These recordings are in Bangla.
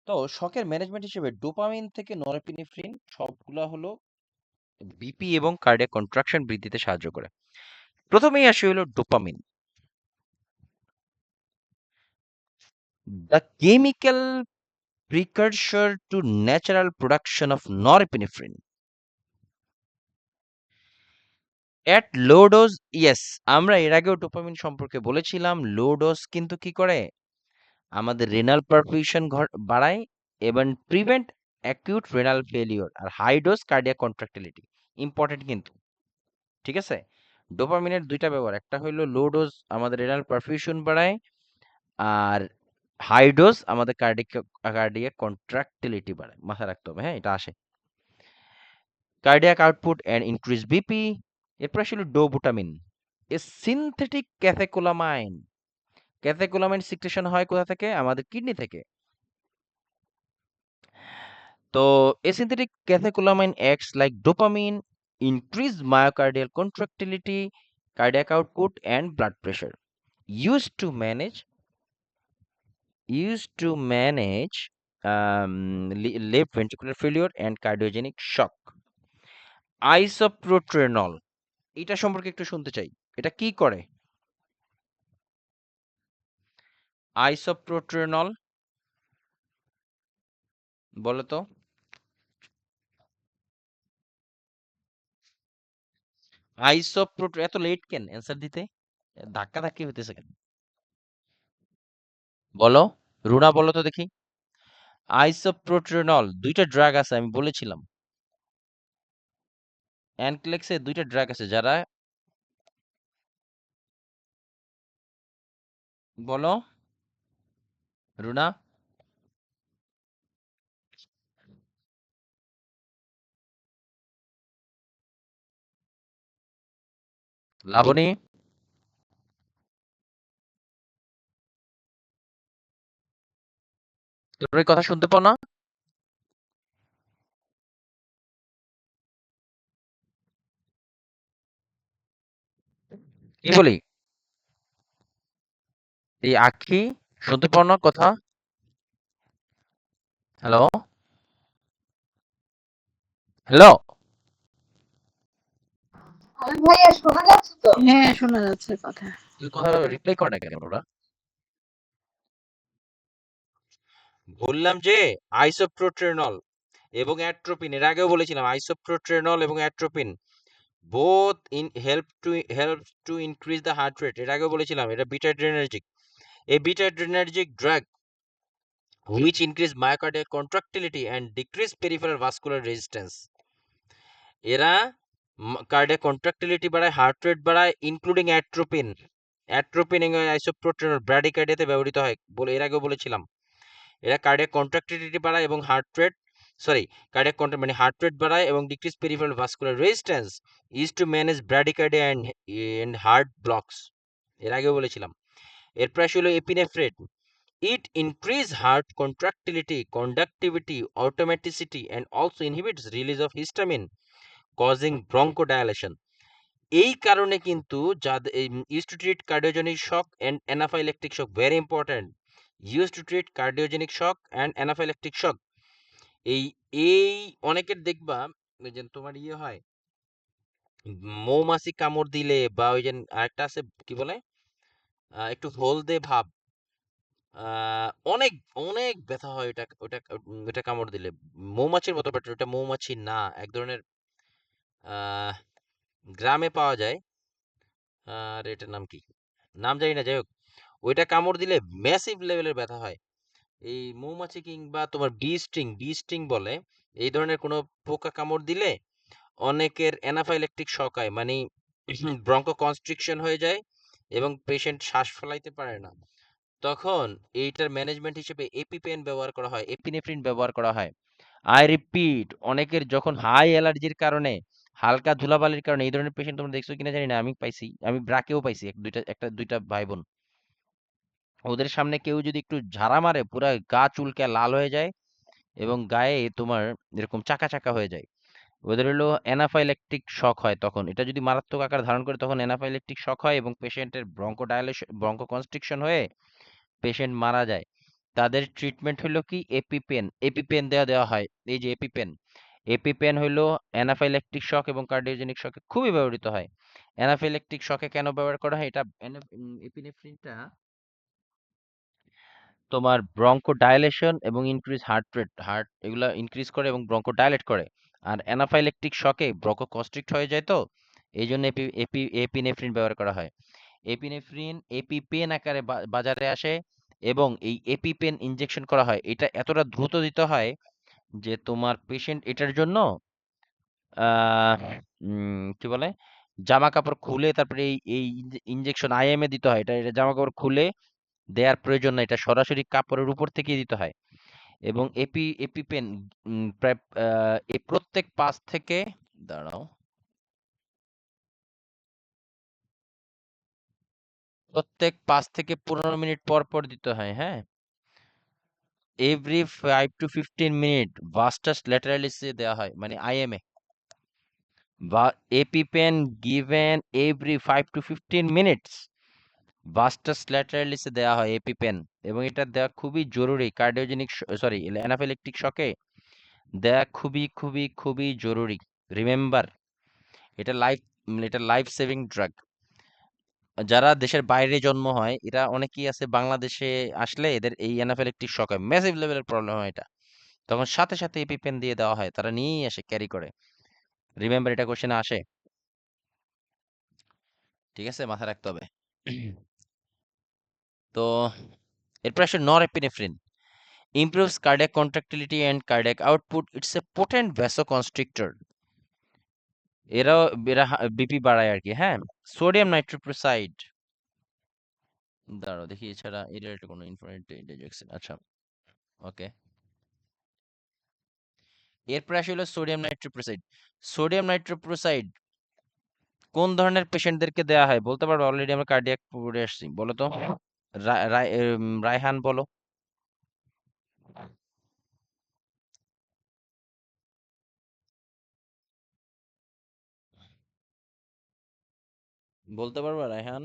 তো শখের ম্যানেজমেন্ট হিসেবে ডোপামিন থেকে নরএপিনেফ্রিন সবগুলা হলো বিপি এবং কার্ডিয়াক কন্ট্রাকশন বৃদ্ধিতে সাহায্য করে। প্রথমেই আসি হলো dopamine, the chemical precursor to natural production of norepinephrine at low dose. Yes, আমরা এর আগেও ডোপামিন সম্পর্কে বলেছিলাম। লো ডোজ কিন্তু কি করে, আমাদের রেনাল পারফিউশন বাড়ায় এবং প্রিভেন্ট অ্যাকিউট রেনাল ফেলিওর। আর high dose cardiac contractility important কিন্তু, ঠিক আছে? ডোপামিনের দুইটা ব্যবহার, একটা হলো লো ডোজ আমাদের রেনাল পারফিউশন বাড়ায়, আর হাই ডোজ আমাদের কার্ডিয়াক কন্ট্রাক্টিলিটি বাড়ায়। মাথায় রাখতে হবে, হ্যাঁ, এটা আসে cardiac output and increase BP. এরপর আসলে ডোবুটামিন, এ সিনথেটিক ক্যাথেকোলামাইন। ক্যাথেকোলামাইন সিক্রেশন হয় কোথা থেকে? আমাদের কিডনি থেকে। তো asymptotic catecholamine acts like dopamine, increase myocardial contractility, cardiac output, and blood pressure. Used to manage left ventricular failure and cardiogenic shock. Isoprotrenol, এটা সম্পর্কে একটু শুনতে চাই। এটা কি করে? আইসোপ্রোট্রেনল, বলো তো। এত লেট কেন অ্যান্সার দিতে? ধাক্কা ধাক্কি হইতেছে কেন? বলো, রুনা বলো তো দেখি। আইসোপ্রোট্রেনল দুইটা ড্রাগ আছে, আমি বলেছিলাম। অ্যানক্লেক্সে দুইটা ড্রাগ আছে যারা, বলো রুনা। লাবণী, তোর এই কথা শুনতে পাও না? কি বলি? এই আখি, শুনতে পাও না কথা? হ্যালো, হ্যালো, ভাইয়া শোনা যাচ্ছে তো? হ্যাঁ, শোনা যাচ্ছে কথা। তুই কথা রিপ্লাই করে না কেন ওরা? বললাম যে আইসোপ্রোট্রেনল এবং অ্যাট্রোপিন, এর আগেও বলেছিলাম আইসোপ্রোট্রেনল এবং atropine both in help to increase the heart rate. এর আগেও বলেছিলাম এটা বিটা অ্যাড্রেনার্জিক। এই beta adrenergic drug which increase myocardial contractility and decrease peripheral vascular resistance. এরা কার্ডিয়াক কন্ট্রাক্টিলিটি বাড়ায়, হার্ট রেট বাড়ায়, ইনক্লুডিং অ্যাট্রোপিন। অ্যাট্রোপিন এবং আইসোপ্রোটেনল ব্র্যাডিকার্ডিয়াতে ব্যবহৃত হয় বলে এর আগেও বলেছিলাম। এরা কার্ডিয়াক কন্ট্রাক্টিলিটি বাড়ায় এবং হার্ট রেট বাড়ায় এবং decrease peripheral vascular resistance, is to manage bradycardia and heart blocks. এর আগেও বলেছিলাম। এরপর আসলে epinephrine, it increases heart contractility, conductivity, automaticity, and also inhibits release of histamine, causing bronchodilation. এই কারণে কিন্তু যাদের used to treat cardiogenic shock and anaphylactic shock, very important. Used to treat cardiogenic shock and anaphylactic shock. এই এই অনেকের দেখবা ওই যে তোমার ইয়ে হয়, মৌমাছি কামড় দিলে, বা ওই যে আরেকটা আছে কি বলে, একটু হলদে ভাব, অনেক অনেক ব্যথা হয় ওটা ওটা ওটা কামড় দিলে। মৌমাছির মতো, বাট ওটা মৌমাছি না, এক ধরনের আহ, গ্রামে পাওয়া যায়। আর এটার নাম কি, নাম জানি না, যাই হোক, ওইটা কামড় দিলে ম্যাসিভ লেভেলের ব্যথা হয়। এই মৌমাছি কিংবা তোমার বি স্টিং বলে, এই ধরনের কোনো পোকা কামড় দিলে অনেকের অ্যানাফাইল্যাকটিক শক হয়, মানে ব্রঙ্কো কনস্ট্রিকশন হয়ে যায় এবং পেশেন্ট শ্বাস ফেলাইতে পারে না। তখন এইটার ম্যানেজমেন্ট হিসেবে এপিপেন ব্যবহার করা হয়, এপিনেফ্রিন ব্যবহার করা হয়। আই রিপিট, অনেকের যখন হাই অ্যালার্জির কারণে, হালকা ধুলাবালির কারণে, এই ধরনের পেশেন্ট তোমরা দেখছো কিনা জানি না, আমি পাইছি, আমি ব্রাকেও পাইছি একটা দুইটা ভাই বোন। ওদের সামনে কেউ যদি একটু ঝাড়া মারে, পুরা গা চুলকে লাল হয়ে যায় এবং গায়ে তোমার এরকম চাকা চাকা হয়ে যায়। ওদের হলো অ্যানাফাইল্যাকটিক শক হয়। তখন এটা যদি মারাত্মক আকার ধারণ করে, তখন অ্যানাফাইল্যাকটিক শক হয় এবং পেশেন্টের ব্রঙ্কোডাইলেশন, ব্রঙ্কো কনস্ট্রিকশন হয়ে পেশেন্ট মারা যায়। তাদের ট্রিটমেন্ট হলো কি এপিপেন। এপিপেন দেওয়া হয়। এই যে এপিপেন, এপিপেন হলো অ্যানাফাইল্যাকটিক শক এবং কার্ডিওজেনিক শকে খুবই ব্যবহৃত হয়। অ্যানাফাইল্যাকটিক শকে কেন ব্যবহার করা হয়? এটা এপিনেফ্রিনটা তোমার ব্রঙ্কো ডাইলেশন এবং ইনক্রিজ হার্ট রেট, হার্ট এগুলা ইনক্রিজ করে এবং ব্রঙ্কো ডাইলেট করে। আর অ্যানাফাইল্যাকটিক শকে ব্রঙ্কো কনস্ট্রিক্ট হয়ে যায়, তো এই জন্য এপিনেফ্রিন ব্যবহার করা হয়। এপিনেফ্রিন এপিপেন আকারে বাজারে আসে এবং এই এপিপেন ইনজেকশন করা হয়। এটা এতটা দ্রুত দিতে হয় যে তোমার পেশেন্ট এটার জন্য আহ কি বলে, জামা কাপড় খুলে তারপরে এই এই ইনজেকশন আইএমএ দিতে হয়। এটা জামা কাপড় খুলে দেওয়ার প্রয়োজন না, এটা সরাসরি কাপড়ের উপর থেকেই দিতে হয়। এবং এপিপেন প্রায় এই প্রত্যেক 5 থেকে, দাঁড়াও, প্রত্যেক 5 থেকে 15 মিনিট পর পর দিতে হয়, হ্যাঁ। এভরি 5 to 15 মিনিট ভাস্টাস ল্যাটারালিসে দেওয়া হয়, মানে আইএমএ। বা EpiPen given every 5 to 15 minutes vastus ল্যাটারালিসে দেওয়া হয় এপিপেন। এবং এটা দেওয়া খুবই জরুরি কার্ডিওজেনিক, সরি, অ্যানাফিল্যাকটিক শকে দেওয়া খুবই খুবই খুবই জরুরি। রিমেম্বার, এটা লাইফ, এটা লাইফ সেভিং ড্রাগ। যারা দেশের বাইরে জন্ম হয় এরা অনেকেই আছে, বাংলাদেশে আসলে এদের এই অ্যানাফিল্যাকটিক শক হয়, ম্যাসিভ লেভেলের প্রবলেম হয় এটা, তখন সাথে সাথে এপিপেন দিয়ে দেওয়া হয়, তারা নিয়েই আসে, ক্যারি করে। রিমেম্বার, এটা কোশ্চেনে আসে, ঠিক আছে, মাথায় রাখতে হবে। তো এরপর আসে norepinephrine. Improves cardiac contractility and cardiac output. It's a potent vasoconstrictor. এরাও, এরা বিপি বাড়ায় আর কি, হ্যাঁ। সোডিয়াম নাইট্রোপ্রোসাইড, দাঁড়াও দেখি এছাড়া এর একটা কোনো ইনফরমেশন। আচ্ছা, ওকে। এরপর আসে হলো সোডিয়াম নাইট্রোপ্রোসাইড। সোডিয়াম নাইট্রোপ্রোসাইড কোন ধরনের পেশেন্টদেরকে দেওয়া হয় বলতে পারবো? অলরেডি আমরা কার্ডিয়াক পড়ে আসছি, বলো তো। রায়হান বলো। বলতে পারবা রায়হান?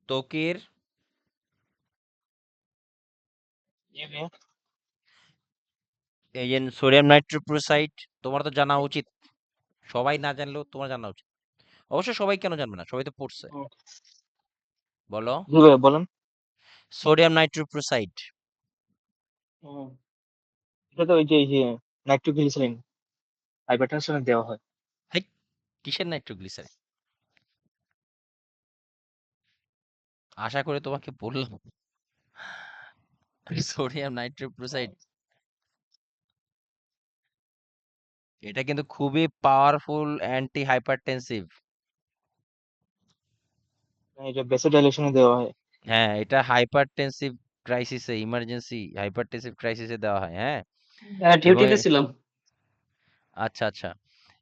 ত্বকের, এই যে সোডিয়াম নাইট্রোপ্রোসাইড, তোমার তো জানা উচিত, সবাই না জানলেও তোমার জানা উচিত। অবশ্য সবাই কেন জানবে না, সবাই তো পড়ছে। বলো। জি ভাইয়া বলেন। Sodium nitroprusside. হুম, এটা তো ওই যে নাইট্রোগ্লিসারিন হাইপারটেনশনে দেওয়া হয়। হাই, কিসের নাইট্রোগ্লিসারিন? আশা করে তোমাকে বললাম সোডিয়াম নাইট্রোপ্রোসাইড। এটা কিন্তু খুবই পাওয়ারফুল অ্যান্টি হাইপারটেনসিভ। এটা ভেসোডাইলেশনে দেওয়া হয়। হ্যাঁ, এটা হাইপারটেনসিভ ক্রাইসিসে, ইমার্জেন্সি হাইপারটেনসিভ ক্রাইসিসে দেওয়া হয়, হ্যাঁ। হ্যাঁ, এবং ডিউটিতে ছিলাম। আচ্ছা আচ্ছা,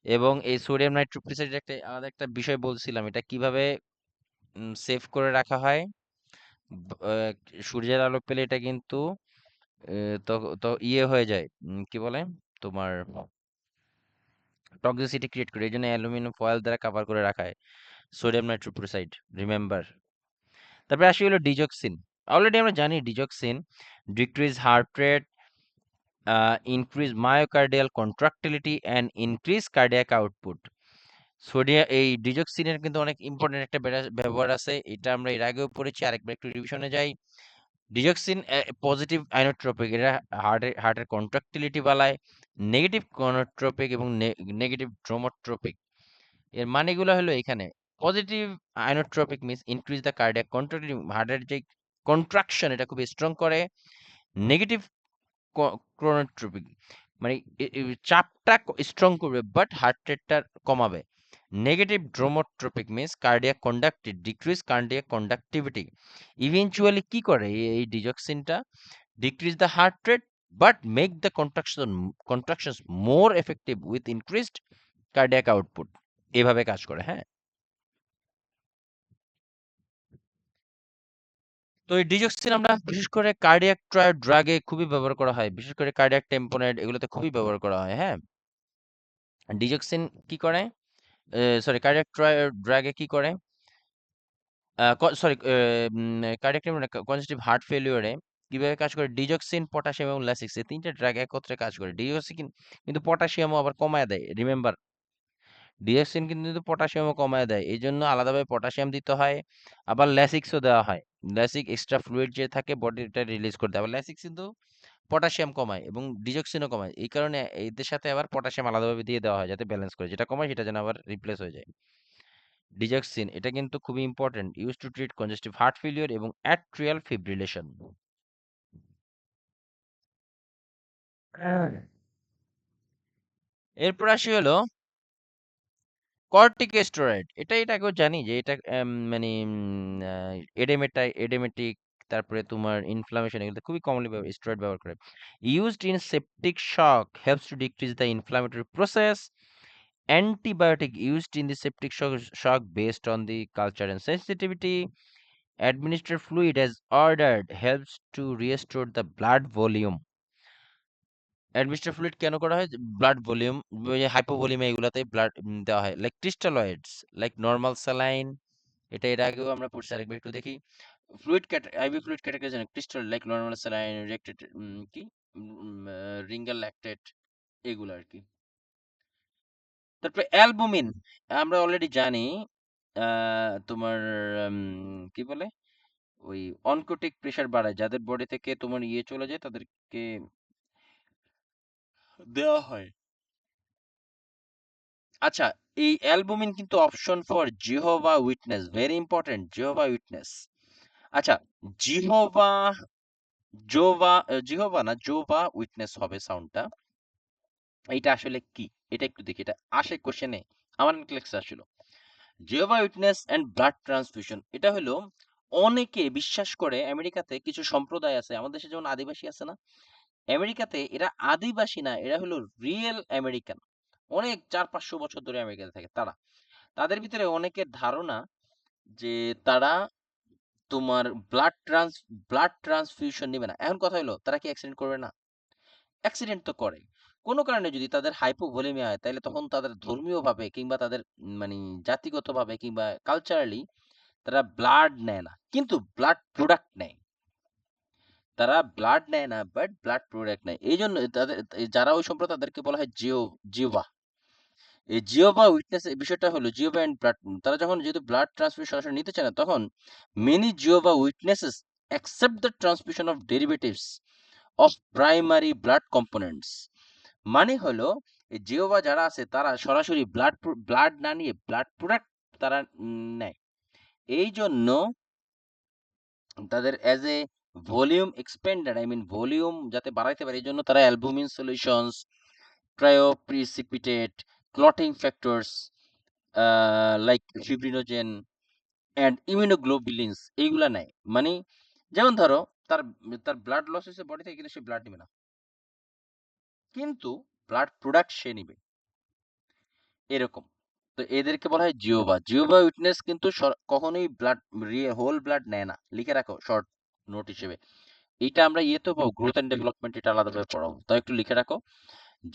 এবং এই সোডিয়াম নাইট্রোপ্রোসাইড একটা আলাদা একটা বিষয় বলছিলাম, এটা কিভাবে সেভ করে রাখা হয়। সূর্যের আলো পেলে এটা কিন্তু তো তো ইয়ে হয়ে যায়, কি বলে, তোমার টক্সিসিটি ক্রিয়েট করে, এই জন্য অ্যালুমিনিয়াম ফয়েল দ্বারা কভার করে রাখা হয় সোডিয়াম নাইট্রোপ্রোসাইড। রিমেম্বার। তারপরে আসি হলো ডিজক্সিন। অলরেডি আমরা জানি ডিজক্সিন decrease heart rate, increase myocardial contractility and increase cardiac output. এই ডিজক্সিনের কিন্তু অনেক ইম্পর্টেন্ট একটা ব্যবহার আছে, এটা আমরা এর আগেও পড়েছি, আরেকবার একটু রিভিশনে যাই। ডিজক্সিন পজিটিভ আইনোট্রপিক, এটা হার্টের কন্ট্রাক্টিলিটি বাড়ায়। নেগেটিভ কনোট্রপিক এবং নেগেটিভ ড্রোমোট্রপিক, এর মানেগুলো হলো এখানে। Positive inotropic means increase the cardiac contractility, হার্টের যে কন্ট্রাকশন এটা খুব স্ট্রং করে। নেগেটিভ ক্রোনোট্রপিক মানে চাপটা স্ট্রং করবে বাট হার্ট রেটটা কমাবে। Negative dromotropic means cardiac conductive, decrease cardiac conductivity. Eventually কি করে এই ডিজক্সিনটা? Decrease the heart rate but make the contractions more effective with increased cardiac output. এভাবে কাজ করে, হ্যাঁ। এই ডিজক্সিন আমরা বিশেষ করে কার্ডিয়াক ড্রাগে খুবই ব্যবহার করা হয়, বিশেষ করে কার্ডিয়াক টেম্পোনেট এগুলোতে খুবই ব্যবহার করা হয়। হ্যাঁ, ডিজক্সিন কি করে, সরি কার্ডিয়াক ড্রাগে কি করে, sorry cardiac tamponade congestive heart ফেলিওরে কিভাবে কাজ করে, ডিজক্সিন, পটাশিয়াম এবং ল্যাসিক্স এই তিনটা ড্রাগ একত্রে কাজ করে। ডিজক্সিন কিন্তু পটাশিয়ামও আবার কমায় দেয়, রিমেম্বার ডিএক্সিন কিন্তু পটাশিয়ামও কমায় দেয়, এই জন্য আলাদাভাবে পটাশিয়াম দিতে হয়, আবার ল্যাসিক্সও দেওয়া হয়। ল্যাসিক এক্সট্রা ফ্লুইড যে থাকে বডিটা রিলিজ করতে, আবার ল্যাসিক্স কিন্তু পটাশিয়াম কমায় এবং ডিজক্সিনও কমায়, এই কারণে এদের সাথে আবার পটাশিয়াম আলাদাভাবে দিয়ে দেওয়া হয় যাতে ব্যালেন্স করে, যেটা কমায় সেটা যেন আবার রিপ্লেস হয়ে যায়। ডিজক্সিন এটা কিন্তু খুবই important, use to treat congestive heart failure এবং অ্যাট্রিয়াল ফিব্রিলেশন। এরপর আসি হলো কর্টিকোস্টেরয়েড। এটা আগেও জানি যে এটা মানে এডেমেটিক, তারপরে তোমার ইনফ্লামেশন এগুলোতে খুবই কমনলি স্টেরয়েড ব্যবহার করে। Used in septic shock helps to decrease the inflammatory process. Antibiotic used in the septic shock based on the culture and sensitivity. Administered fluid as ordered helps to restore the blood volume. Administrative fluid কেন করা হয়, ব্লাড ভলিউম, হাইপোভলিউমে এগুলাতে ব্লাড দেওয়া হয়, like crystalloids, like normal saline, এটা এর আগেও আমরা পড়ছি, আরেকবার একটু দেখি। Fluid IV fluid categorisation crystal like normal saline, রেক্টেড কি রিঙ্গাল ল্যাকটেট এগুলো আর কি। তারপরে অ্যালবুমিন আমরা অলরেডি জানি, তোমার কি বলে ওই অনকোটিক প্রেসার বাড়ায়, যাদের বডি থেকে তোমার চলে যায় তাদেরকে দেওয়া হয়। আচ্ছা, এই অ্যালবুমিন কিন্তু option for Jehovah witness, very important, Jehovah witness. আচ্ছা, জিহোভা জিহোভা না জোভা উইটনেস হবে সাউন্ডটা, এটা আসলে কি, এটা একটু দেখি, এটা আসে কোশ্চেনে, আমার লেখা আসছিল জিহোভা উইটনেস এন্ড ব্লাড ট্রান্সফিউশন। এটা হলো অনেকে বিশ্বাস করে, আমেরিকাতে কিছু সম্প্রদায় আছে, আমাদের দেশে যেমন আদিবাসী আছে না, আমেরিকাতে এরা আদিবাসী না, এরা হলো রিয়েল আমেরিকান, অনেক 400-500 বছর ধরে আমেরিকাতে থাকে তারা। তাদের ভিতরে অনেকের ধারণা যে তারা তোমার ব্লাড ট্রান্সফিউশন নেবে না। এখন কথা হলো তারা কি অ্যাক্সিডেন্ট করবে না? অ্যাক্সিডেন্ট তো করে। কোনো কারণে যদি তাদের হাইপোভোলেমিয়া হয় তাহলে তখন তাদের ধর্মীয়ভাবে কিংবা তাদের মানে জাতিগতভাবে কিংবা কালচারালি তারা ব্লাড নেয় না, কিন্তু ব্লাড প্রোডাক্ট নেয়। তারা ব্লাড নেয় না, বাট ব্লাড প্রোডাক্ট নেয়। এই জন্য তাদের যারা ওই সম্প্রদায় তাদেরকে বলা হয় জিওভা। এই জিওভা উইটনেস এর বিষয়টা হলো জিওভা এন্ড ব্লাড, তারা যখন যেহেতু ব্লাড ট্রান্সফিউশন সরাসরি নিতে চায় না, তখন many Jehovah witnesses accept the transmission of derivatives of primary blood components. মানে হলো এই জিওভা যারা আছে তারা সরাসরি ব্লাড না নিয়ে ব্লাড প্রোডাক্ট তারা নেয়। এই জন্য তাদের as a volume expander, I mean volume যাতে বাড়াইতে পারে, এই জন্য তারা albumin solutions, cryoprecipitate, clotting factors like fibrinogen and immunoglobulins এইগুলা নেয়। মানে যেমন ধরো তার তার ব্লাড লস হয়েছে বডি থেকে, কিন্তু সে ব্লাড নেবে না, কিন্তু ব্লাড প্রোডাক্ট সে নিবে, এরকম। তো এদেরকে বলা হয় জিওভা উইটনেস, কিন্তু কখনোই ব্লাড হোল ব্লাড নেয় না, লিখে রাখো শর্ট নোট হিসেবে। এটা আমরা ইয়েতেও পাবো, গ্রোথ এন্ড ডেভেলপমেন্ট, এটা আলাদাভাবে পড়াবো, তাই একটু লিখে রাখো।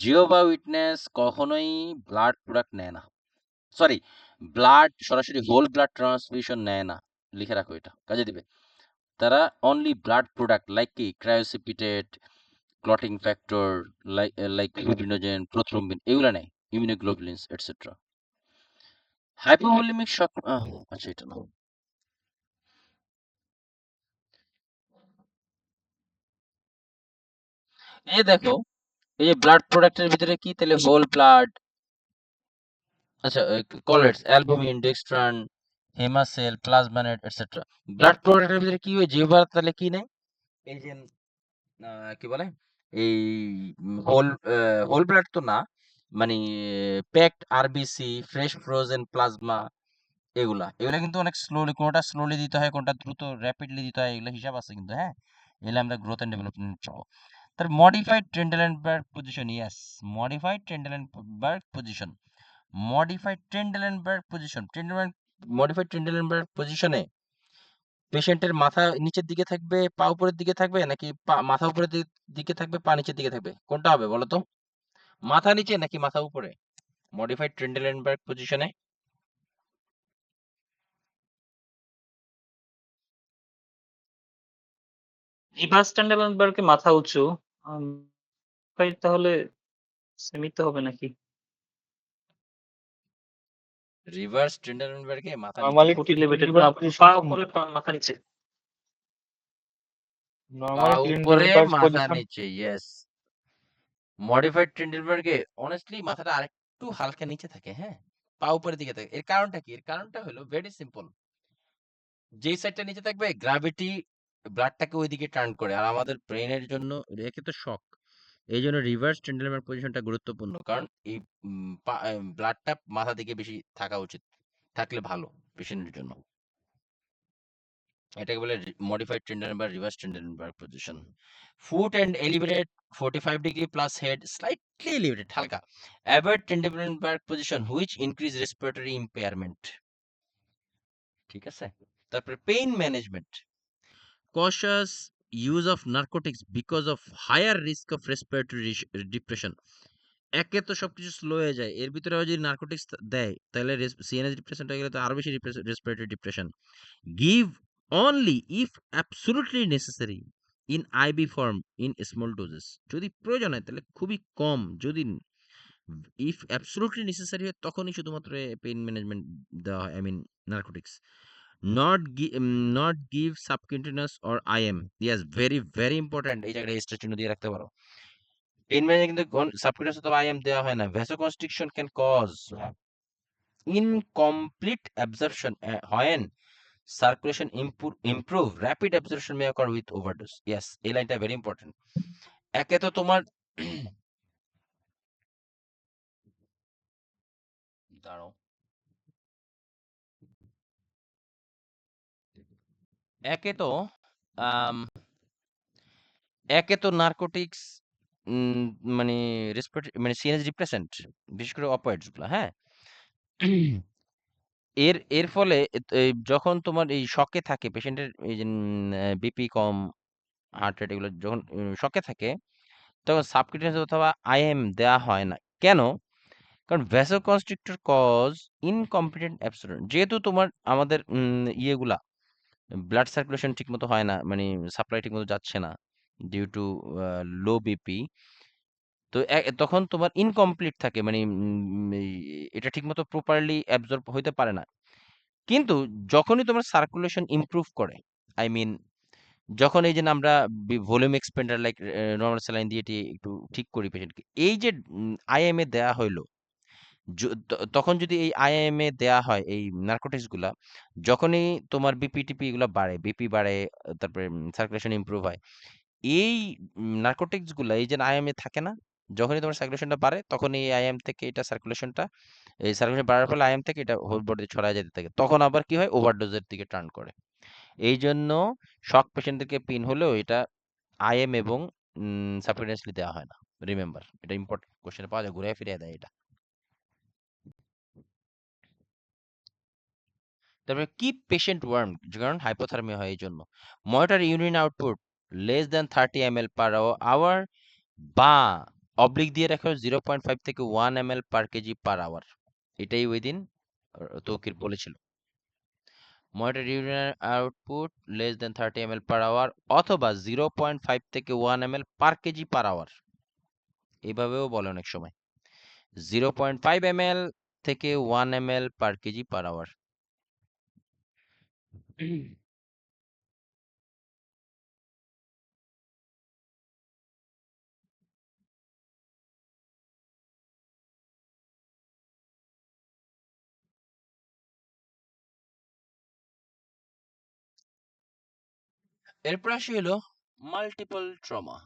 জিওভা উইটনেস কখনোই ব্লাড প্রোডাক্ট নেয় না, সরি সরাসরি হোল ব্লাড ট্রান্সফিউশন নেয় না, লিখে রাখো, এটা কাজে দিবে। তারা অনলি ব্লাড প্রোডাক্ট লাইক কি cryoprecipitate, clotting factor like fibrinogen, prothrombin এগুলা নেয়, ইমিউনোগ্লোবুলিনস এটসেট্রা। হাইপোভলিমিক শক, আচ্ছা এটা না, এই দেখো এই যে ব্লাড প্রোডাক্টের ভিতরে কি, তাহলে হোল ব্লাড, আচ্ছা কলেটস, অ্যালবুমিন, ডেক্সট্রান, হেমাসেল, প্লাজমানেট এটসেট্রা। ব্লাড প্রোডাক্টের ভিতরে কি হয়, জিহ্বার তাহলে কি নেই, এই যে কি বলে এই হোল হোল ব্লাড তো না, মানে packed RBC, fresh frozen plasma, এগুলা এগুলা কিন্তু অনেক স্লোলি, কোনটা স্লোলি দিতে হয় কোনটা দ্রুত র্যাপিডলি দিতে হয়, এগুলো হিসাব আছে কিন্তু। হ্যাঁ, এগুলো আমরা গ্রোথ এন্ড ডেভেলপমেন্ট চাও। তার modified Trendelenburg position, yes, modified Trendelenburg position, modified Trendelenburg position, modified Trendelenburg পজিশনে পেশেন্টের মাথা নিচের দিকে থাকবে, পা উপরের দিকে থাকবে, নাকি মাথা উপরের দিকে থাকবে, পা নিচের দিকে থাকবে? কোনটা হবে বলো তো? মাথা নিচে নাকি মাথা উপরে মডিফাইড ট্রেন্ডেলেনবার্গ পজিশনে? রিভার্স ট্রেন্ডেলেনবার্গে মাথা উঁচু, তাহলে সেমি তো হবে নাকি? রিভার্স ট্রেন্ডেলেনবার্গে মাথা নিচে। নরমালি ফুট এলিভেটেড, পা উপরে মাথা নিচে। পা নরমালি উপরে ট্রেন্ডেলেনবার্গ মাথা পজিশন নিচে, ইয়েস। মডিফাইড ট্রেন্ডেলবার্গে অনেস্টলি মাথাটা আরেকটু হালকা নিচে থাকে, হ্যাঁ, পা উপরের দিকে থাকে। এর কারণটা কি? এর কারণটা হলো ভেরি সিম্পল। যেই সাইডটা নিচে থাকবে গ্র্যাভিটি ব্লাডটাকে ওইদিকে টার্ন করে, আর আমাদের ব্রেনের জন্য একে তো শক। এই জন্য রিভার্স ট্রেন্ডেলবার্গ পজিশনটা গুরুত্বপূর্ণ, কারণ এই ব্লাডটা মাথা দিকে বেশি থাকা উচিত, থাকলে ভালো পেশেন্টের জন্য। এটাকে বলে modified Trendelenburg, reverse Trendelenburg position. Foot end elevated 45 degree plus head slightly elevated, হালকা। Avoid Trendelenburg position which increase respiratory impairment. ঠিক আছে? তারপরে pain management, cautious use of narcotics because of higher risk of respiratory depression. একে তো সবকিছু স্লো হয়ে যায়, এর ভিতরে যদি নার্কোটিক্স দেয় তাহলে সিএনএস ডিপ্রেশনটা হয়ে গেলে তো আরো বেশি respiratory depression. Give only if absolutely necessary in IV form in small doses. যদি প্রয়োজন হয় তাহলে খুবই কম, যদি ইফ অ্যাবসলিউটলি নেসেসারি হয় তখনই শুধুমাত্র পেইন ম্যানেজমেন্ট দেওয়া হয়, I mean narcotics. not give subcutaneous or IM. Yes, very important, এই জায়গাটা স্টার চিহ্ন দিয়ে রাখতে পারো। পেইন ম্যানেজমেন্ট কিন্তু সাবকিউটেনিয়াস অথবা IM দেওয়া হয় না। Vasoconstriction can cause incomplete absorption when circulation improve rapid absorption may occur with overdose. Yes, এই লাইনটা ভেরি ইম্পর্টেন্ট। একে তো তোমার দাঁড়াও, একে তো নার্কোটিক্স, মানে রেসপিরেটরি মানে সিএনএস ডিপ্রেসেন্ট, বিশেষ করে অপয়েডস গুলো, হ্যাঁ। এর ফলে এই যখন তোমার এই শকে থাকে পেশেন্টের, এই যে বিপি কম, হার্ট রেট এগুলো যখন শকে থাকে, তখন সাবকিউটেনিয়াস অথবা আইএম দেয়া হয় না। কেন? কারণ ভ্যাসোকনস্ট্রিক্টর কজ ইনকম্পিটেন্ট অ্যাবসর্পশন। যেহেতু তোমার আমাদের ইয়েগুলা ব্লাড সার্কুলেশন ঠিকমতো হয় না, মানে সাপ্লাই ঠিকমতো যাচ্ছে না ডিউ টু লো বিপি, তো তখন তোমার ইনকমপ্লিট থাকে, মানে এটা ঠিকমতো প্রপারলি অ্যাবজর্ব হইতে পারে না। কিন্তু যখনই তোমার সার্কুলেশন ইমপ্রুভ করে, আই মিন যখন এই যে আমরা volume expander like normal saline দিয়ে একটু ঠিক করি পেশেন্টকে, এই যে আইএমএ দেয়া হইলো, তখন যদি এই আইএমএ দেয়া হয় এই নার্কোটিক্স গুলা, যখনই তোমার বিপি টিপি এগুলো বাড়ে, বিপি বাড়ে, তারপরে সার্কুলেশন ইমপ্রুভ হয়, এই নার্কোটিক্স গুলা এই যে আইএমএ থাকে না, যখনই তোমার সার্কুলেশনটা বাড়ে তখন এই আইএম থেকে এটা সার্কুলেশনটা, এই সার্কুলেশন বাড়ার ফলে আইএম থেকে এটা হোল বডিতে ছড়ায় যেতে থাকে, তখন আবার কি হয়, ওভারডোজের দিকে টার্ন করে। এই জন্য শক পেশেন্টদেরকে পিন হলেও এটা আইএম এবং সাবকিউটেনিয়াসলি দেওয়া হয় না। রিমেম্বার, এটা ইম্পর্টেন্ট কোশ্চেনে পাওয়া যায়, ঘুরে ফিরে দেয় এটা। তারপরে কিপ পেশেন্ট ওয়ার্ম, কারণ হাইপোথার্মিয়া হয় এই জন্য। Monitor urine output less than 30 ml per hour, বা অবলিক দিয়ে রাখো 0.5 থেকে 1 ml per kg per hour. এটাই ওই দিন তৌকির বলেছিল। Monitor urine output less than 30 ml per hour, অথবা 0.5 থেকে 1 ml per kg per hour. এভাবেও বলে অনেক সময় 0.5 ml থেকে 1 ml per kg per hour. এরপর আসি হলো মাল্টিপল ট্রমা,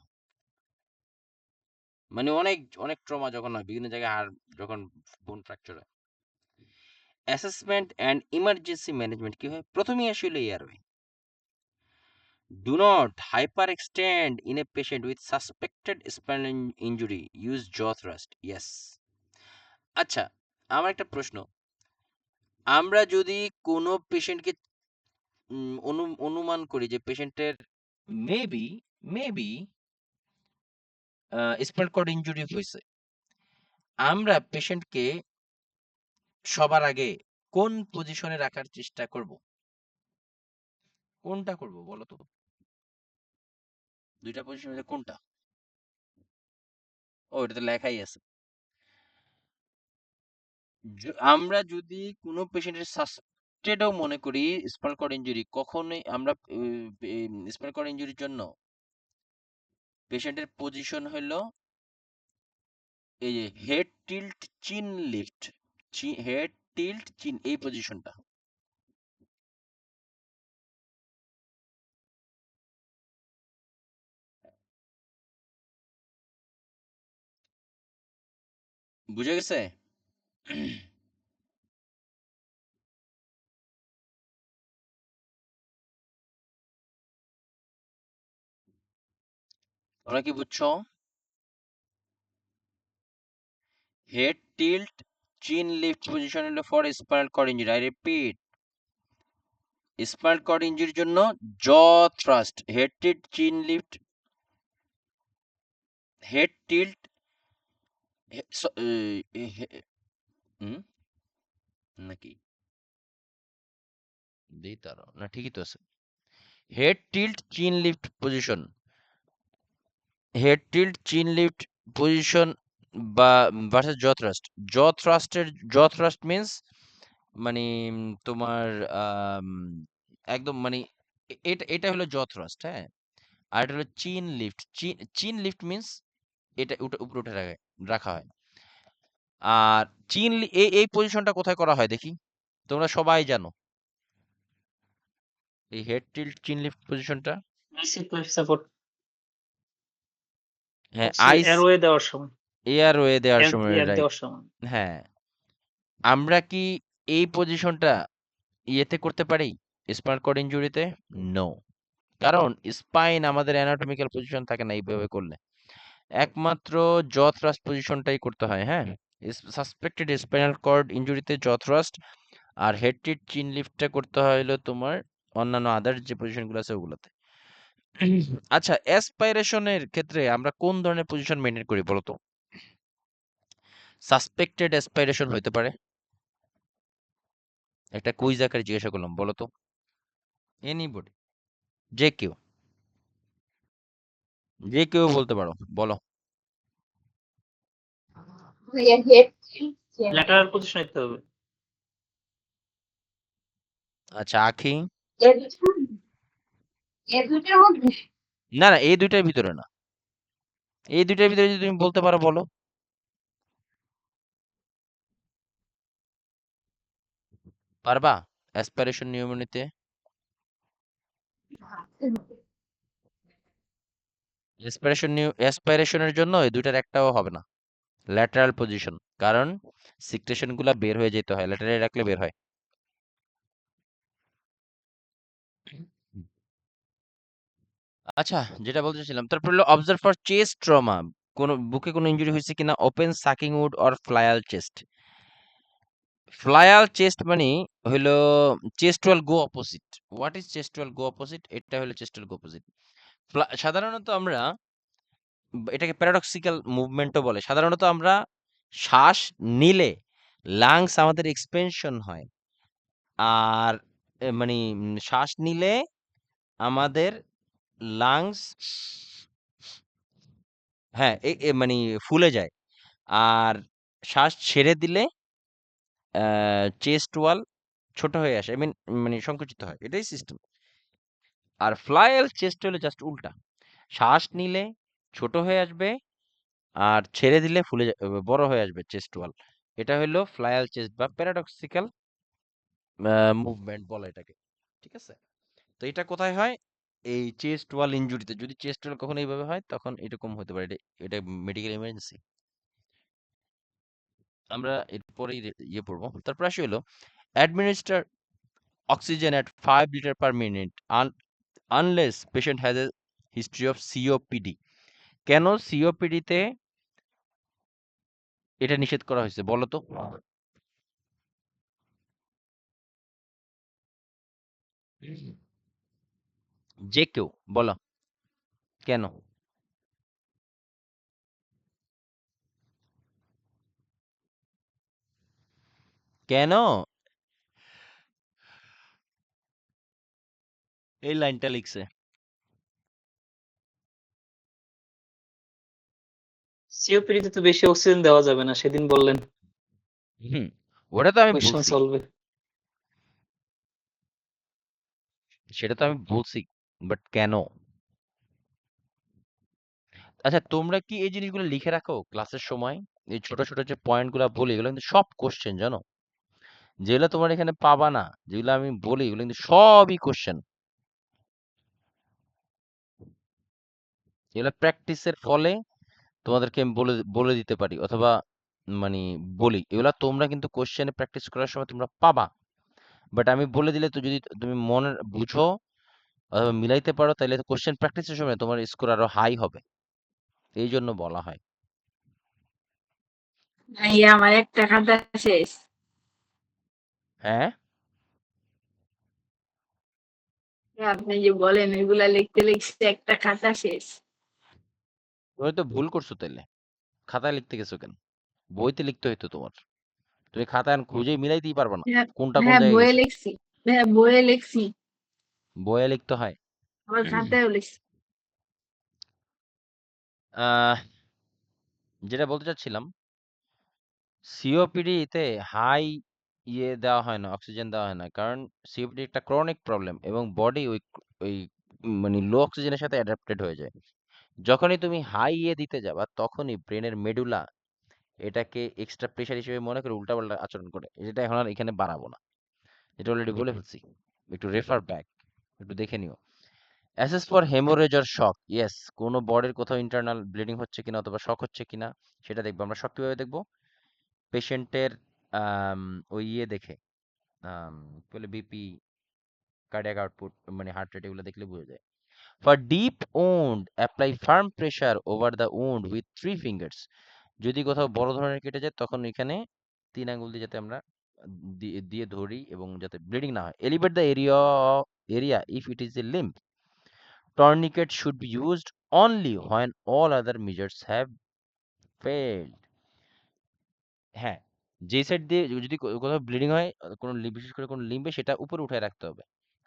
মানে অনেক অনেক ট্রমা যখন হয়, বিভিন্ন জায়গায় হাড় যখন বোন ফ্র্যাকচার হয়। অ্যাসেসমেন্ট অ্যান্ড ইমার্জেন্সি ম্যানেজমেন্ট কি হয়? প্রথমেই আসলে airway. Do not hyperextend in a patient with suspected spinal injury. Use jaw thrust. Yes. আচ্ছা, আমার একটা প্রশ্ন, আমরা যদি কোনো পেশেন্টকে অনুমান করি যে পেশেন্টের maybe maybe spinal cord injury হয়েছে, আমরা পেশেন্টকে সবার আগে কোন পজিশনে রাখার চেষ্টা করব? কোনটা করব বলো তো? দুইটা পজিশনে কোনটা? ও, এটা তো লেখাই আছে। আমরা যদি কোনো পেশেন্টের সাসপেক্টেডও মনে করি স্পাইনাল কর্ড ইনজুরি, কখনোই আমরা স্পাইনাল কর্ড ইনজুরির জন্য পেশেন্টের পজিশন হলো এই যে head tilt chin lift, head tilt chin, এই পজিশনটা। বুঝে গেছে? তোমরা কি বুঝছো? Head tilt chin lift position হলো for spinal cord injury. I repeat, spinal cord ইনজুরির জন্য jaw thrust, head tilt chin lift, head tilt নাকি দিই তারও না, ঠিকই তো আছে। Head tilt chin lift position, head tilt chin lift position বা versus jaw thrust. Jaw thrust means মানে তোমার আম, একদম মানে এটা এটা হলো জ থ্রাস্ট, হ্যাঁ। আর এটা হলো চিন লিফট। চিন লিফট মিন্স এটা উপরে উঠে রাখা হয়। আর এই পজিশনটা কোথায় করা হয় দেখি? তোমরা সবাই জানো এই হেড টিল্ট চিন লিফট পজিশনটা। বেসিক লাইফ সাপোর্ট হ্যাঁ, এয়ারওয়ে দেওয়ার সময়, এয়ারওয়ে দেওয়ার সময়, এয়ার রাইট। দেওয়ার সময়। হ্যাঁ, আমরা কি এই পজিশনটা ইয়েতে করতে পারি স্পাইনাল কর্ড ইনজুরিতে? নো, কারণ স্পাইন আমাদের অ্যানাটমিক্যাল পজিশন থাকে না এইভাবে করলে। একমাত্র জ থ্রাস্ট পজিশনটাই করতে হয়, হ্যাঁ। সাসপেক্টেড স্পাইনাল কর্ড ইনজুরিতে জ থ্রাস্ট, আর হেড টিল্ট চিন লিফটটা করতে হয় হলো তোমার অন্যান্য আদার যে পজিশনগুলো আছে ওগুলোতে। আচ্ছা, অ্যাসপাইরেশনের ক্ষেত্রে আমরা কোন ধরনের পজিশন মেনটেন করি বলো তো? সাসপেক্টেড অ্যাসপাইরেশন হতে পারে, একটা কুইজ আকারে জিজ্ঞাসা করলাম, বলো তো। এনিবডি, যে কেউ, যে কেউ বলতে পারো, বলো। ভাইয়া হেড ল্যাটারাল পজিশন নিতে হবে। আচ্ছা, আখি? এ দুইটার মধ্যে না না, এই দুইটার ভিতরে না, এই দুইটার ভিতরে যদি তুমি বলতে পারো বলো। পারবা অ্যাসপাইরেশন নিয়ম নিতে? অ্যাসপাইরেশনের জন্য এই দুইটার একটাও হবে না ল্যাটারাল পজিশন, কারণ সিক্রেশন গুলা বের হয়ে যেতে হয়, ল্যাটারালি রাখলে বের হয়। আচ্ছা, যেটা বলতে চাইছিলাম, তারপর হলো অবজার্ভ ফর চেস্ট ট্রমা, কোন বুকে কোনো ইনজুরি হয়েছে কিনা, open sucking wood or flail chest. Flail chest মানে হলো chest wall go opposite. What is chest wall go opposite? এটা হলো চেস্ট ওয়াল গো অপোজিট। সাধারণত আমরা এটাকে প্যারাডক্সিক্যাল মুভমেন্টও বলে। সাধারণত আমরা শ্বাস নিলে লাংস আমাদের এক্সপেনশন হয়, আর মানে শ্বাস নিলে আমাদের লাংস, হ্যাঁ, মানে ফুলে যায়, আর শ্বাস ছেড়ে দিলে চেস্ট ওয়াল ছোট হয়ে আসে, আই মিন মানে সংকুচিত হয়, এটাই সিস্টেম। আর ফ্লায়াল চেস্ট হলো জাস্ট উল্টা, শ্বাস নিলে ছোট হয়ে আসবে, আর ছেড়ে দিলে বড় হয়ে আসবে চেস্ট ওয়াল। এটা হলো ফ্লায়াল চেস্ট বা প্যারাডক্সিক্যাল মুভমেন্ট বলে এটাকে, ঠিক আছে? তো এটা কোথায় হয়? এই চেস্ট ওয়াল ইনজুরিতে। যদি চেস্ট ওয়াল কখনো এইভাবে হয় তখন এরকম হতে পারে, এটা মেডিকেল ইমার্জেন্সি। আমরা এরপরেই ইয়ে পড়বো। তারপর আসি হলো administer oxygen at 5 liter per minute unless patient has a history of COPD. কেন COPD তে এটা নিষেধ করা হয়েছে বলো তো? যে কেউ বলো কেন? কেন? এই লাইনটা লিখছে। সিওপিডিতে তো বেশি অক্সিজেন দেওয়া যাবে না, সেদিন বললেন হুম, ওটা তো আমি কোয়েশ্চেন বলছি, সলভে। সেটা তো আমি বলছি, বাট কেন? আচ্ছা, তোমরা কি এই জিনিসগুলো লিখে রাখো ক্লাসের সময়? এই ছোট ছোট যে পয়েন্টগুলো বলি, এগুলো কিন্তু সব কোশ্চেন, জানো? যেগুলো তোমার এখানে পাবা না, যেগুলো আমি বলি, এগুলো কিন্তু সবই কোশ্চেন। এগুলো প্র্যাকটিসের ফলে তোমাদেরকে আমি বলে বলে দিতে পারি, অথবা মানে বলি, এগুলা তোমরা কিন্তু কোশ্চেনে প্র্যাকটিস করার সময় তোমরা পাবা, বাট আমি বলে দিলে তো যদি তুমি মনে বুঝো অথবা মিলাইতে পারো, তাহলে কোশ্চেন প্র্যাকটিসের সময় তোমার স্কোর আরো হাই হবে, এই জন্য বলা হয়। ভাইয়া আমার একটা খাতা শেষ। হ্যাঁ, আপনি যে বলেন এগুলা লিখতে লিখতে একটা খাতা শেষ। তুমি তো ভুল করছো তাইলে, খাতায় লিখতে গেছো কেন? বইতে লিখতে হইতো তোমার, তুমি খাতায় খুঁজে মিলাইতেই পারবে না হ্যাঁ, কোনটা কোন হ্যাঁ জায়গায় বইয়ে গেছে। লিখছি। হ্যাঁ বইয়ে লিখছি, বইয়ে লিখতে হয়। আবার খাতায়ও লিখছি। আহ যেটা বলতে চাচ্ছিলাম, সিওপিডি তে হাই দেওয়া হয় না, অক্সিজেন দেওয়া হয় না, কারণ সিওপিডি একটা ক্রনিক প্রবলেম এবং বডি ওই ওই মানে লো অক্সিজেনের সাথে অ্যাডাপ্টেড হয়ে যায়। যখনই তুমি হাই দিতে যাবা, তখনই ব্রেনের মেডুলা এটাকে এক্সট্রা প্রেশার হিসেবে মনে করে উল্টাপাল্টা আচরণ করে, যেটা এখন আর এখানে বাড়াবো না, এটা অলরেডি বলে ফেলছি। একটু রেফার ব্যাক, একটু দেখে নিও। Assess for haemorrhage or shock, yes, কোনো বডির কোথাও ইন্টারনাল ব্লিডিং হচ্ছে কিনা অথবা শক হচ্ছে কিনা সেটা দেখবো। আমরা শক কিভাবে দেখবো? পেশেন্টের ওই দেখে, কি বলে, বিপি, কার্ডিয়াক আউটপুট, মানে হার্ট রেট, এগুলো দেখলে বোঝা যায়। For deep wound apply farm pressure over the wound with 3 fingers. যদি কোথাও বড় ধরনের কেটে যায়, তখন এখানে 3 আঙ্গুল দিয়ে যাতে আমরা দিয়ে ধরি এবং যাতে ব্লিডিং না হয়। Elevate the area if it is a limb. Tourniquet should be used only when all other measures have failed. হ্যাঁ, যে সাইড দিয়ে যদি কোথাও ব্লিডিং হয়, কোনো বিশেষ করে কোনো লিম্বে, সেটা উপরে উঠায় রাখতে হবে।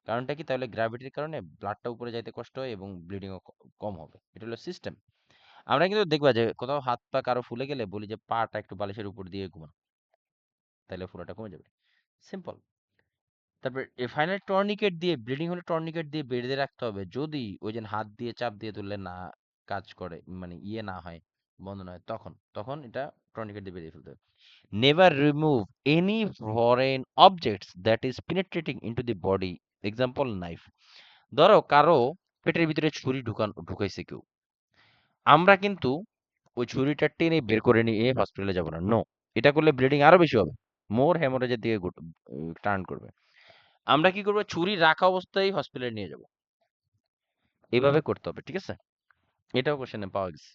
কারণটা কি? তাহলে গ্র্যাভিটির কারণে ব্লাডটা উপরে যাইতে কষ্ট হয় এবং ব্লিডিংও কম হবে। এটা হলো সিস্টেম। আমরা কিন্তু দেখবা যে কোথাও হাত পা কারো ফুলে গেলে বলি যে পাটা একটু বালিশের উপর দিয়ে ঘুমানো, তাহলে ফোলাটা কমে যাবে। সিম্পল। তারপর ফাইনাল টর্নিকেট দিয়ে, ব্লিডিং হলে টর্নিকেট দিয়ে বেঁধে রাখতে হবে। যদি ওই যে হাত দিয়ে চাপ দিয়ে তুললে না কাজ করে, মানে না হয়, বন্ধ না হয়, তখন তখন এটা টর্নিকেট দিয়ে বেঁধে ফেলতে হবে। Never remove any foreign objects that is penetrating into the body, example knife. ধরো কারো পেটের ভিতরে ছুরি ঢুকাইছে কেউ, আমরা কিন্তু ওই ছুরিটা টেনে বের করে নিয়ে হসপিটালে যাব না, নো। এটা করলে ব্লিডিং আরো বেশি হবে, মোর হেমোরেজের দিকে টার্ন করবে। আমরা কি করবো? ছুরি রাখা অবস্থায় হসপিটালে নিয়ে যাব, এইভাবে করতে হবে, ঠিক আছে? এটাও কোশ্চেনে পাওয়া গেছে।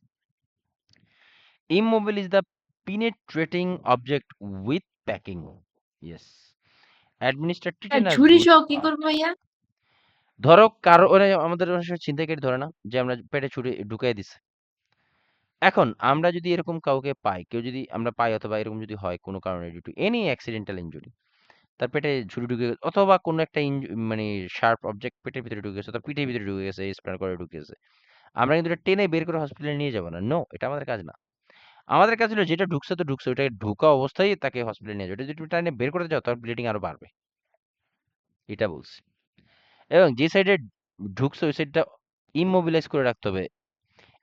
Immobile is the penetrating object with packing, yes. Administrate tetanus ছুরি সহ কি বুস্টার। করবো ভাইয়া? ধরো কারো, ওরা আমাদের অনেক সময় ছিনতাইকারী ধরে না, যে আমরা পেটে ছুরি ঢুকাই দিছে। এখন আমরা যদি এরকম কাউকে পাই, কেউ যদি আমরা পাই, অথবা এরকম যদি হয় কোনো কারণে, due to any accidental injury, তার পেটে ছুরি ঢুকে গেছে, অথবা কোনো একটা মানে শার্প অবজেক্ট পেটের ভিতরে ঢুকে গেছে, অথবা পিঠের ভিতরে ঢুকে গেছে, স্প্যান করে ঢুকে গেছে, আমরা কিন্তু এটা টেনে বের করে হসপিটালে নিয়ে যাবো না, নো, এটা আমাদের কাজ না। আমাদের কাজ হলো যেটা ঢুকছে তো ঢুকছে, ওটাকে ঢুকা অবস্থায় তাকে হসপিটালে নিয়ে যাবে। এটা যদি তুমি টেনে বের করতে যাও, তার ব্লিডিং আরো বাড়বে, এটা বলছি। এবং যে সাইডে ঢুকছে ওই সাইডটা ইমমোবিলাইজ করে রাখতে হবে।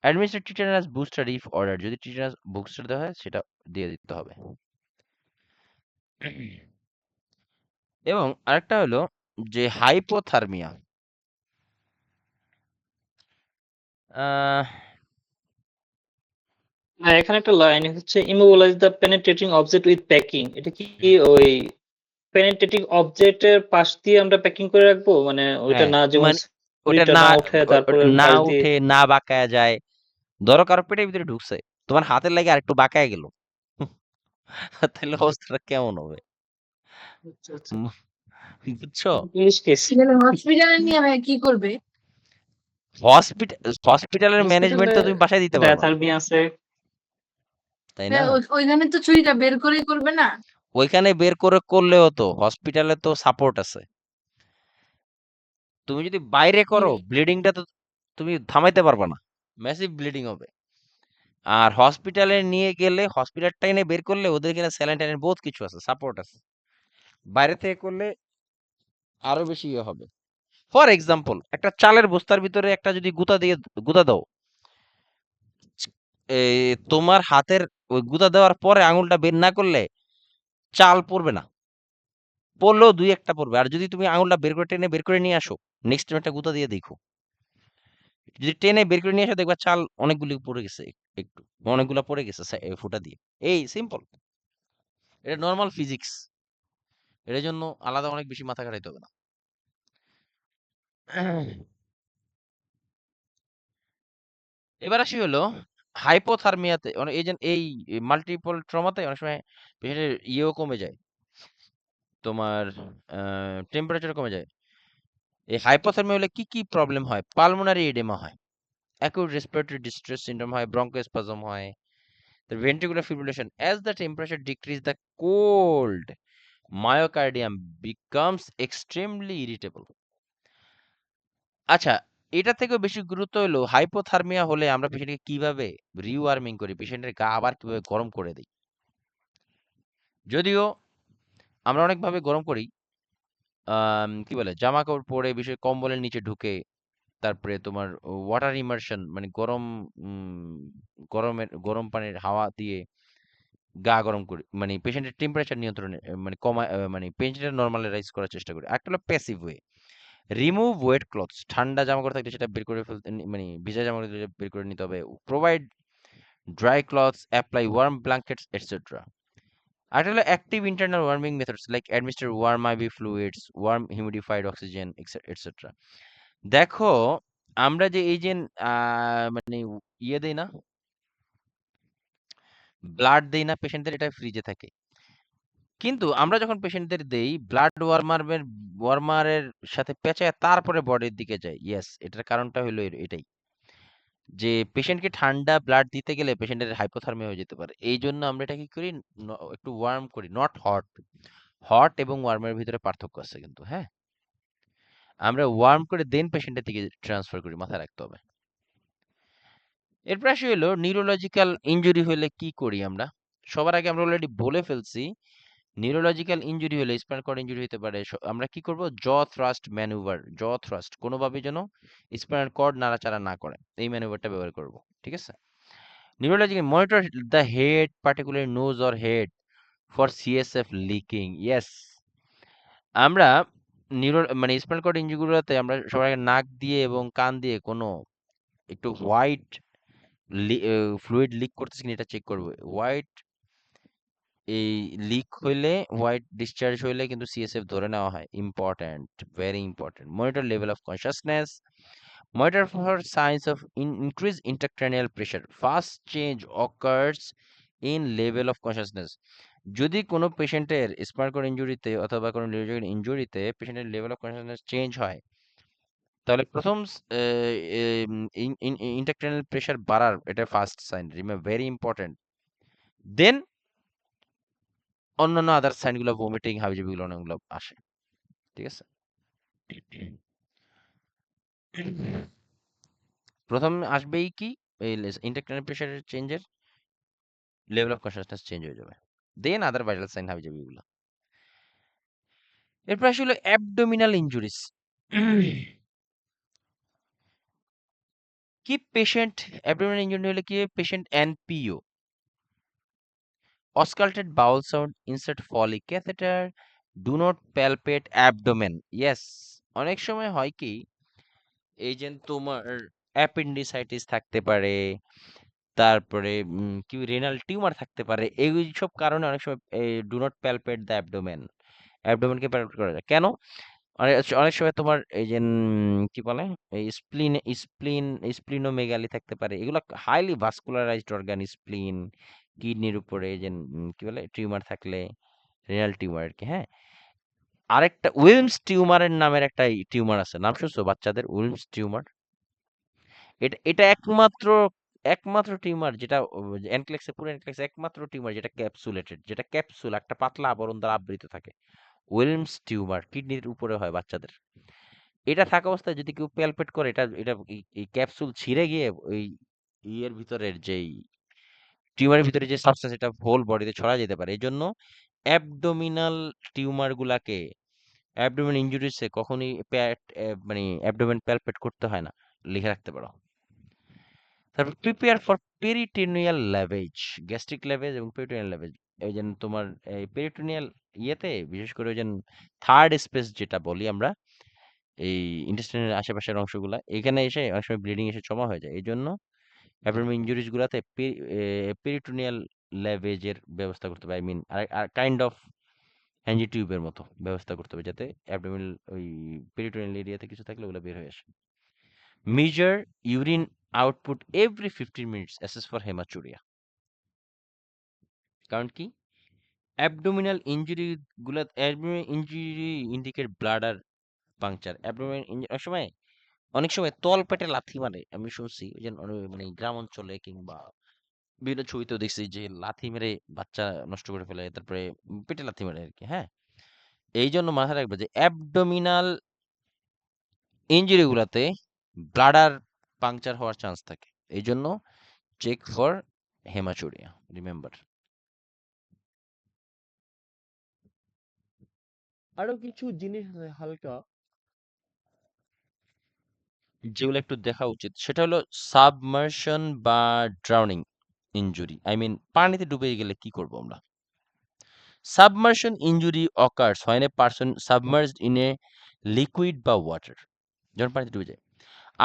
অ্যাডমিনিস্ট্রেট টিটানাস বুস্টার ইফ অর্ডার, যদি টিটানাস বুস্টার দেওয়া হয় সেটা দিয়ে দিতে হবে। এবং আরেকটা হলো যে হাইপোথার্মিয়া, আহ না, এখানে একটা লাইন হচ্ছে immobilise the penetrating object with packing. এটা কি ওই পেনিট্রেটিং অবজেক্টের পাশ দিয়ে আমরা প্যাকিং করে রাখবো, মানে ওইটা হ্যাঁ, না, যেমন মানে ওটা ছুরিটা না, না উঠে তারপরে না পাশ দিয়ে। উঠে না বাঁকায়া যায়। ধরো কারো পেটের ভিতরে ঢুকছে, তোমার হাতের লাগে আরেকটু বাঁকায় গেল, তাহলে অবস্থাটা কেমন হবে? আচ্ছা আচ্ছা। বুঝছো? Police case. হসপিটালে নিয়ে ভাই কি করবে? হসপিটালের ম্যানেজমেন্ট হসপিটালে তো তুমি বাসায় দিতে পারবা না, ডায়াথার্মি আছে। তাই ভাই না? ওইখানে তো চুরিটা বের করেই করবে না? ওইখানে বের করে করলেও তো হসপিটালে তো সাপোর্ট আছে। তুমি যদি বাইরে কি করো ভাই? ব্লিডিংটা তো তুমি থামাইতে পারবা না, ম্যাসিভ ব্লিডিং হবে। আর হসপিটালে নিয়ে গেলে হসপিটাল টাইনে বের করলে ওদের এখানে স্যালাইন টাইনের বহুত কিছু আছে, সাপোর্ট আছে। বাইরে থেকে করলে আরো বেশি ইয়ে হবে। ফর এক্সাম্পল, একটা চালের বস্তার ভিতরে একটা যদি গুঁতা দাও, তোমার হাতের ওই গুঁতা দেওয়ার পরে আঙুলটা বের না করলে চাল পড়বে না, পড়লেও দুই একটা পড়বে। আর যদি তুমি আঙুলটা বের করে টেনে বের করে নিয়ে আসো, নেক্সট টাইম একটা গুঁতা দিয়ে দেখো, যদি টেনে বের করে নিয়ে আসো দেখবা চাল অনেকগুলি পড়ে গেছে, একটু অনেকগুলা পড়ে গেছে ফুটা দিয়ে। এই সিম্পল, এটা নর্মাল ফিজিক্স, এর জন্য আলাদা অনেক বেশি মাথা খাটাইতে হবে না। এবার আসি হলো হাইপোথার্মিয়াতে, এই মাল্টিপল ট্রমাতে অনেক সময় পেশেন্টের ইয়েও কমে যায়, তোমার টেম্পারেচার কমে যায়। এই হাইপোথার্মিয়া হলে কি কি প্রবলেম হয়? পালমোনারি এডেমা হয়, অ্যাকিউট রেসপিরেটরি ডিস্ট্রেস সিনড্রোম হয়, ব্রঙ্কোস্পাজম হয়, ventricular fibrillation. As the temperature decrease, the cold myocardium becomes extremely irritable. আচ্ছা, এটা থেকেও বেশি গুরুত্ব হলো হাইপোথার্মিয়া হলে আমরা পেশেন্টকে কিভাবে রিওয়ার্মিং করি, পেশেন্টের গা আবার কিভাবে গরম করে দিই। যদিও আমরা অনেকভাবে গরম করি, কি বলে, জামা কাপড় পরে, বিশেষ কম্বলের নিচে ঢুকে, তারপরে তোমার ওয়াটার ইমার্শন মানে গরম পানির হাওয়া দিয়ে গা গরম করি, মানে পেশেন্টের টেম্পারেচার নিয়ন্ত্রণে, মানে কমায়, মানে পেশেন্টের নর্মালাইজ করার চেষ্টা করি। একটা হলো passive way, remove wet clothes, ঠান্ডা জামা কাপড় থাকলে সেটা বের করে ফেলতে, মানে ভিজা জামা কাপড় থাকলে বের করে নিতে হবে। Provide dry clothes, apply warm blankets etcetera. আরেকটা হলো active internal warming methods like administer warm IV fluids, warm humidified oxygen etcetera. দেখো, আমরা যে এই যে মানে ইয়ে দেই না, ব্লাড দেই না পেশেন্টদের, এটা ফ্রিজে থাকে। কিন্তু আমরা যখন পেশেন্টদের দেই ব্লাড ওয়ার্মারের সাথে পেঁচায় তারপরে বডির দিকে যায়। ইয়েস, এটার কারণটা হলো এটাই, যে পেশেন্টকে ঠান্ডা ব্লাড দিতে গেলে পেশেন্টের হাইপোথার্মিয়া হয়ে যেতে পারে। এই জন্য আমরা এটা কি করি, একটু ওয়ার্ম করি, নট হট। হট এবং ওয়ার্মের ভিতরে পার্থক্য আছে কিন্তু, হ্যাঁ। আমরা ওয়ার্ম করে দেন পেশেন্টের দিকে ট্রান্সফার করি, মাথায় রাখতে হবে। এরপর আসি হলো নিউরোলজিক্যাল ইনজুরি হলে কি করি আমরা। সবার আগে আমরা অলরেডি বলে ফেলছি, নিউরোলজিক্যাল ইনজুরি হলে, স্পাইনাল কর্ড ইনজুরি হতে পারে, আমরা কি করব, জ থ্রাস্ট ম্যানুভার, জ থ্রাস্ট কোনোভাবে যেন স্পাইনাল কর্ড নাড়াচাড়া না করে, এই ম্যানুভারটা ব্যবহার করব, ঠিক আছে। Neurological monitor the head, particular nose or head for CSF leaking. Yes, আমরা মানে স্পাইনাল কর্ড ইনজুরিগুলোতে আমরা সবার আগে নাক দিয়ে এবং কান দিয়ে কোনো একটু হোয়াইট ফ্লুইড লিক করতেছে কিনা এটা চেক করবো। এই লিক হইলে, হোয়াইট ডিসচার্জ হইলে কিন্তু সিএসএফ ধরে নেওয়া হয়। Important, very important. Monitor level of consciousness, monitor for signs of increase intracranial pressure, first change occurs in level of consciousness. যদি কোনো পেশেন্টের স্পাইনাল কর্ড ইনজুরিতে অথবা কোনো নিউরোলজিক্যাল ইনজুরিতে পেশেন্টের লেভেল অফ কনসাসনেস চেঞ্জ হয়, তাহলে প্রথম ইন্ট্রাক্রানিয়াল প্রেশার বাড়ার, এটা ফার্স্ট সাইন, ভেরি ইম্পর্ট্যান্ট। দেন অন্যান্য আদার সাইনগুলো, ভমিটিং, হাবিজাবিগুলো অনেকগুলো আসে, ঠিক আছে। প্রথম আসবেই কি, এই ইন্টারক্রানিয়াল প্রেশারের চেঞ্জের, লেভেল অফ কনসাসনেস চেঞ্জ হয়ে যাবে, দেন আদার ভাইটাল সাইন, হাবিজাবিগুলো। এরপর আসলে অ্যাবডোমিনাল ইনজুরিস। কি পেশেন্ট অ্যাবডোমিনাল ইনজুরি হলে কি patient NPO, auscultate bowel sound, insert Foley catheter, do not palpate abdomen. Yes, অনেক সময় হয় কি, এই যে তোমার অ্যাপেন্ডিসাইটিস থাকতে পারে, তারপরে কি রেনাল টিউমার থাকতে পারে, এই সব কারণে অনেক সময় ডু নট প্যালপেট দ্য অ্যাবডোমেন, অ্যাবডোমেনকে প্যালপেট করা যায় কেন? অনেক অনেক সময় তোমার এই যে কি বলে, এই স্প্লিনোমেগালি থাকতে পারে, এগুলো হাইলি ভাস্কুলারাইজড অর্গান, স্প্লিন, কিডনির উপরে এই যে কি বলে টিউমার থাকলে, রেনাল টিউমার আর কি, হ্যাঁ। আরেকটা উইলমস টিউমারের নামের একটা টিউমার আছে, নাম শুনছো বাচ্চাদের? উইলমস টিউমার, এটা এটা একমাত্র একমাত্র টিউমার যেটা এনক্লেক্সে, পুরো এনক্লেক্সে একমাত্র টিউমার যেটা ক্যাপসুলেটেড, যেটা ক্যাপসুল একটা পাতলা আবরণ দ্বারা আবৃত থাকে। উইলমস টিউমার কিডনির উপরে হয় বাচ্চাদের। এটা থাকা অবস্থায় যদি কেউ প্যালপেট করে, এটা এটা এই ক্যাপসুল ছিঁড়ে গিয়ে ওই ইয়ের ভিতরের যেই টিউমারের ভিতরে যে সাবস্টেন্স, এটা হোল বডিতে ছড়া যেতে পারে। এই জন্য অ্যাবডোমিনাল টিউমার গুলাকে, অ্যাবডোমেন ইনজুরিসে কখনোই মানে অ্যাবডোমেন প্যালপেট করতে হয় না, লিখে রাখতে পারো। তারপর prepare for peritoneal lavage, gastric lavage এবং পেরিটোনিয়াল ল্যাভেজ। এই যেন তোমার এই পেরিটোনিয়াল ইয়েতে বিশেষ করে ওই যে থার্ড স্পেস যেটা বলি আমরা, এই ইন্টেস্টাইনের আশেপাশের অংশগুলা এখানে এসে অনেক সময় ব্লিডিং এসে জমা হয়ে যায়। এই জন্য অ্যাবডোমেন ইনজুরিজ গুলাতে পেরিটোনিয়াল ল্যাভেজের ব্যবস্থা করতে হবে। আই মিন আর কাইন্ড অফ হ্যাঞ্জি টিউবের মতো ব্যবস্থা করতে হবে, যাতে অ্যাবডোমিনাল ওই পেরিটোনিয়াল এরিয়াতে কিছু থাকলে ওগুলো বের হয়ে আসে। Measure urine output every 15 minutes, assess for haematuria. কারণ কি, অ্যাবডোমিনাল ইনজুরি গুলা, abdominal injury indicate bladder puncture. Abdominal অনেক সময় তল পেটে লাথি মারে, আমি শুনছি ওই যে মানে গ্রাম অঞ্চলে কিংবা বিভিন্ন ছবিতেও দেখছি যে লাথি মেরে বাচ্চা নষ্ট করে ফেলে, তারপরে পেটে লাথি মারে আর কি। হ্যাঁ, এই জন্য মাথায় রাখবে যে অ্যাবডোমিনাল ইনজুরি গুলাতে ব্লাডার পাংচার হওয়ার চান্স থাকে। এই জন্য চেক ফর হেমাচুরিয়া, রিমেম্বার। আরো কিছু জিনিস আছে হালকা যেগুলো একটু দেখা উচিত, সেটা হলো সাবমার্শন বা ড্রাউনিং ইনজুরি। আই মিন পানিতে ডুবে গেলে কি করব আমরা? Submersion injury occurs when a person submerged in a liquid বা ওয়াটার, যখন পানিতে ডুবে যায়।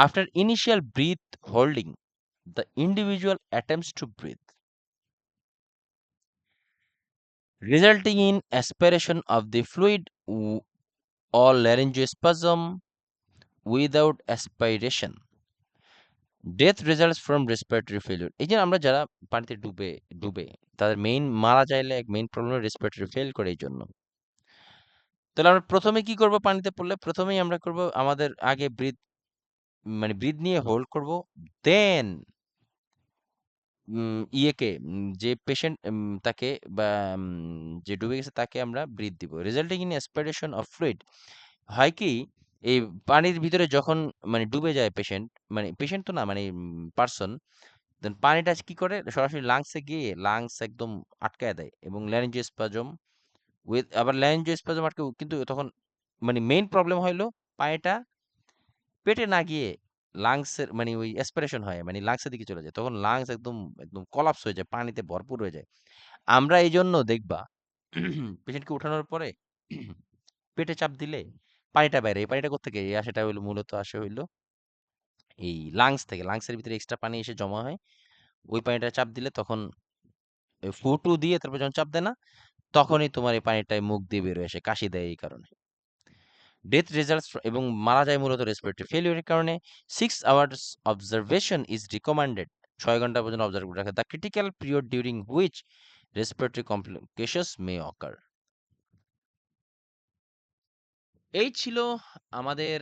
After initial breath holding, the individual attempts to breathe, resulting in aspiration of the fluid or laryngospasm without aspiration. Death results from respiratory failure. এই যে আমরা যারা পানিতে ডুবে ডুবে তাদের মেইন মারা যাইলে এক মেইন প্রবলেম রেসপিরেটরি ফেল করে। এই জন্য তাহলে আমরা প্রথমে কি করব? পানিতে পড়লে প্রথমেই আমরা করব আমাদের আগে ব্রিথ, মানে ব্রিথ নিয়ে হোল্ড করব, দেন ইয়েকে যে পেশেন্ট তাকে বা যে ডুবে গেছে তাকে আমরা ব্রিথ দিব, resulting in aspiration of fluid. হয় কি, এই পানির ভিতরে যখন মানে ডুবে যায় পেশেন্ট, মানে পেশেন্ট তো না, মানে পার্সন, দেন পানিটা কি করে সরাসরি লাংসে গিয়ে লাংস একদম আটকায় দেয়, এবং ল্যারিঞ্জোস্পাজম উইথ, আবার ল্যারিঞ্জোস্পাজম আটকে, কিন্তু তখন মানে মেইন প্রবলেম হইলো পানিটা পেটে না গিয়ে লাংসের মানে ওই অ্যাসপিরেশন হয়, মানে লাংসের দিকে চলে যায়, তখন লাংস একদম একদম কলাপস হয়ে যায়, পানিতে ভরপুর হয়ে যায়। আমরা এই জন্য দেখবা পেশেন্টকে উঠানোর পরে পেটে চাপ দিলে পানিটা বাইরে, এই পানিটা কোত্থেকে আসে? সেটা হইলো মূলত আসে হইলো এই লাংস থেকে, লাংসের ভিতরে এক্সট্রা পানি এসে জমা হয়, ওই পানিটা চাপ দিলে তখন ফুটু দিয়ে তারপর যখন চাপ দেয় না, তখনই তোমার এই পানিটায় মুখ দিয়ে বের হয়ে আসে, কাশি দেয় এই কারণে। ডেথ রেজাল্টস এবং মারা যায় মূলত রেসপিরেটরি ফেলিওরের কারণে। 6 আওয়ার্স অবজারভেশন ইজ রিকমেন্ডেড, 6 ঘন্টা পর্যন্ত অবজার্ভ করে রাখা, the critical period during which respiratory complications may occur. এই ছিল আমাদের